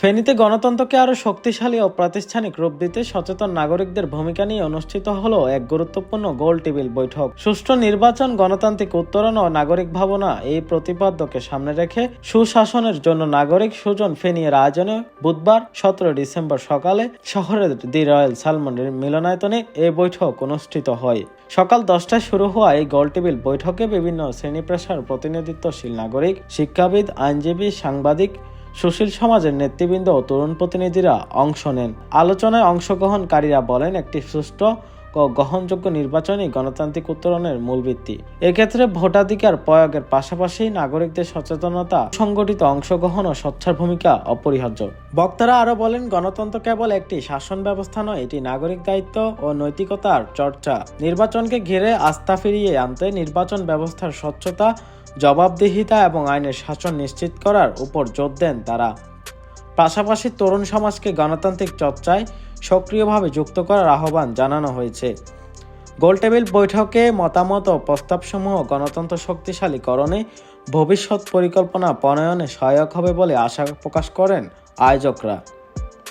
ফেনীতে গণতন্ত্রকে আরও শক্তিশালী ও প্রাতিষ্ঠানিক রূপ দিতে সচেতন নাগরিকদের ভূমিকা নিয়ে অনুষ্ঠিত হলো এক গুরুত্বপূর্ণ গোল টেবিল বৈঠক। সুষ্ঠু নির্বাচন, গণতান্ত্রিক উত্তরণ ও নাগরিক ভাবনা এই প্রতিপাদ্যকে সামনে রেখে সুশাসনের জন্য নাগরিক সুজন ফেনী এর আয়োজনে বুধবার 17 ডিসেম্বর সকালে শহরের দি রয়্যাল সালমন মিলনায়তনে এই বৈঠক অনুষ্ঠিত হয়। সকাল 10টায় শুরু হওয়া এই গোল টেবিল বৈঠকে বিভিন্ন শ্রেণী পেশার প্রতিনিধিত্বশীল নাগরিক, শিক্ষাবিদ, আইনজীবী, সাংবাদিক, সুশীল সমাজের নেতৃবৃন্দ ও তরুণ প্রতিনিধিরা অংশ নেন। আলোচনায় অংশগ্রহণকারীরা বলেন, একটি সুষ্ঠু ও গ্রহণযোগ্য নির্বাচনই গণতান্ত্রিক উত্তরণের মূল ভিত্তি। এক্ষেত্রে ভোটাধিকার প্রয়োগের পাশাপাশি নাগরিকদের সচেতনতা, সংগঠিত অংশগ্রহণ ও স্বচ্ছার ভূমিকা অপরিহার্য। বক্তারা আরো বলেন, গণতন্ত্র কেবল একটি শাসন ব্যবস্থা নয়, এটি নাগরিক দায়িত্ব ও নৈতিকতার চর্চা। নির্বাচনকে ঘিরে আস্থা ফিরিয়ে আনতে নির্বাচন ব্যবস্থার স্বচ্ছতা, জবাবদিহিতা এবং আইনের শাসন নিশ্চিত করার উপর জোর দেন তারা। পাশাপাশি তরুণ সমাজকে গণতান্ত্রিক চর্চায় সক্রিয়ভাবে যুক্ত করার আহ্বান জানানো হয়েছে। গোলটেবিল বৈঠকে মতামত ও প্রস্তাবসমূহ গণতন্ত্র শক্তিশালীকরণে, ভবিষ্যৎ পরিকল্পনা প্রণয়নে সহায়ক হবে বলে আশা প্রকাশ করেন আয়োজকরা।